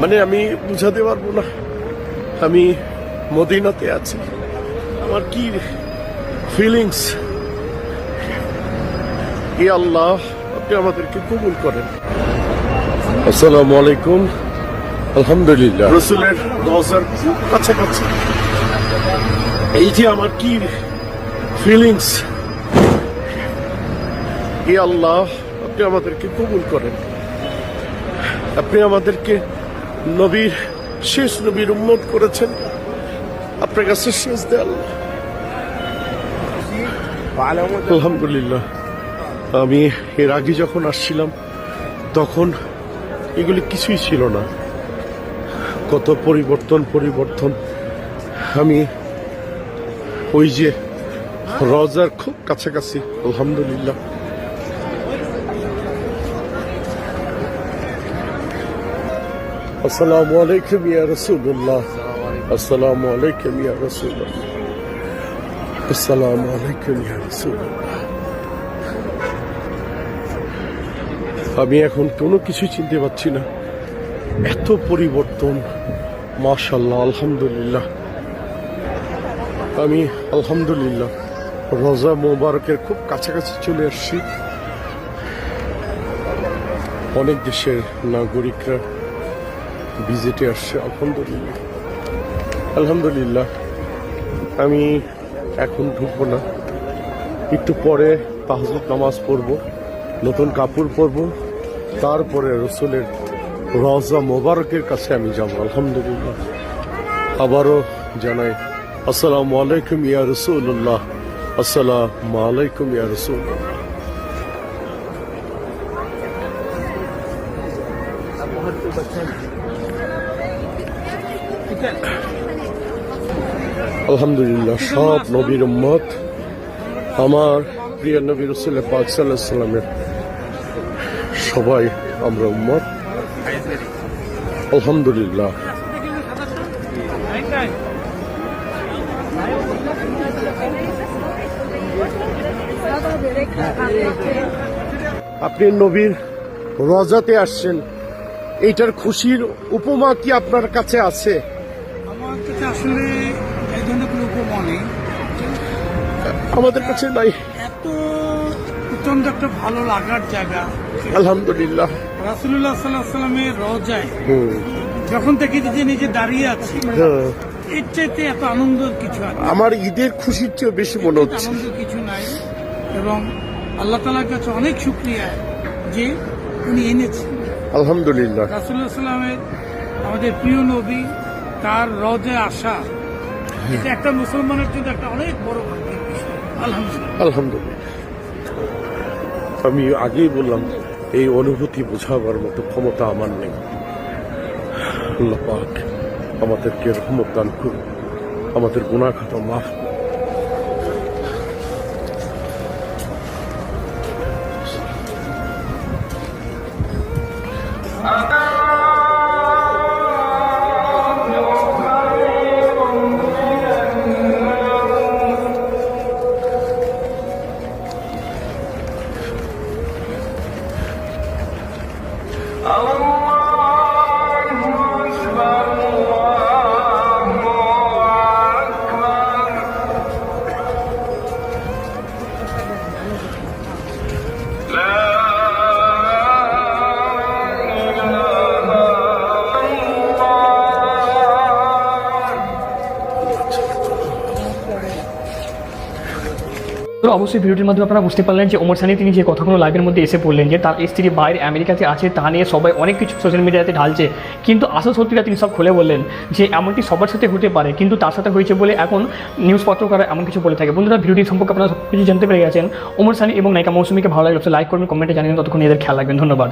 মানে আমি বুঝাতে পারবো না। আমি মদিনাতে আছি, আমার কি ফিলিংস। ই আল্লাহ, আপনি আমাদেরকে কবুল করেন। আসসালামু আলাইকুম। আলহামদুলিল্লাহ, রসুলের রওজার খুব কাছাকাছি। এই যে আমার কি ফিলিংস। ই আল্লাহ, আপনি আমাদেরকে কবুল করেন। আপনি আমাদেরকে নবীর শেষ নবীর উম্মত করেছেন। আপনার কাছে শেষ দেয়াল। আলহামদুলিল্লাহ। আমি এর আগে যখন আসছিলাম তখন এগুলি কিছুই ছিল না। কত পরিবর্তন। আমি ওই যে রওজার খুব কাছাকাছি। আলহামদুলিল্লাহ। আসসালামু আলাইকুম ইয়া রাসূলুল্লাহ। আসসালামু আলাইকুম ইয়া রাসূলুল্লাহ। আসসালামু আলাইকুম ইয়া রাসূলুল্লাহ। আমি এখন কোনো কিছু চিনতে পারছি না, এত পরিবর্তন। মাশাআল্লাহ, আলহামদুলিল্লাহ। আমি আলহামদুলিল্লাহ রওজা মোবারকের খুব কাছাকাছি চলে আসছি। অনেক দেশের নাগরিকরা ভিজিটে আসছে। আলহামদুলিল্লাহ। আলহামদুলিল্লাহ। আমি এখন ঢুকবো না, একটু পরে তাহাজ্জুদ নামাজ পড়বো, নতুন কাপড় পরবো, তারপরে রসুলের রওজা মোবারকের কাছে আমি যাব। আলহামদুলিল্লাহ। আবারও জানাই আসসালামু আলাইকুম ইয়া রাসূলুল্লাহ। আসসালামু আলাইকুম ইয়া রাসূলুল্লাহ। আলহামদুলিল্লাহ, সব নবীর উম্মত, আমার প্রিয় নবী রাসূল পাক সাল্লাল্লাহু আলাইহি ওয়াসাল্লামের সবাই আমরা উম্মত। আলহামদুলিল্লাহ। আপনি নবীর রওজাতে আসছেন, এইটার খুশির উপমা কি আপনার কাছে আছে? আমার কাছে আসলে এই ধরনের কোনো উপমা নেই, আমাদের কাছে নাই। এত প্রচন্ড একটা ভালো লাগার জায়গা। আলহামদুলিল্লাহ। রাসূলুল্লাহ সাল্লাল্লাহু আলাইহি ওয়াসাল্লামের রওজায় যখন থেকে নিজে দাঁড়িয়ে আছি, এর চাইতে এত আনন্দের কিছু আছে আমার ঈদের খুশির চেয়ে বেশি মনে হচ্ছে। আনন্দের কিছু নাই। এবং আল্লাহ তাআলার কাছে অনেক শুকরিয়া যে উনি এনেছেন। আলহামদুলিল্লাহ। রাসূলুল্লাহ সাল্লামের, আমাদের প্রিয় নবী, তার রওজায় আসা, এটা একটা মুসলমানের জন্য একটা অনেক বড় ভাগ্যের বিষয়। আলহামদুলিল্লাহ। আলহামদুলিল্লাহ। আমি আগেই বললাম, এই অনুভূতি বোঝাবার মতো ক্ষমতা আমার নেই। আল্লাহ পাক আমাদেরকে রহমত দান করুন, আমাদের গুনাহ খাতা মাফ করুন। তো অবশ্যই ভিডিওটির মাধ্যমে আপনারা বুঝতে পারলেন যে ওমর সানি তিনি যে কথাগুলো লাইভের মধ্যে এসে বললেন যে তার স্ত্রী বাইরে আমেরিকাতে আছে, তা নিয়ে সবাই অনেক কিছু সোশ্যাল মিডিয়াতে ঢালছে, কিন্তু আসল সত্যিটা তিনি সব খুলে বললেন যে এমনটি সবার সাথে হতে পারে, কিন্তু তার সাথে হয়েছে বলে এখন নিউজ পত্রকার এমন কিছু বলে থাকে। বন্ধুরা, ভিডিওটি সম্পর্কে আপনারা সব কিছু জানতে পেরে গেছেন। ওমর সানি এবং নায়িকা মৌসুমীকে ভালো লাগলে লাইক করবেন, কমেন্টে জানিয়ে ততক্ষণ এদের খেয়াল রাখবেন। ধন্যবাদ।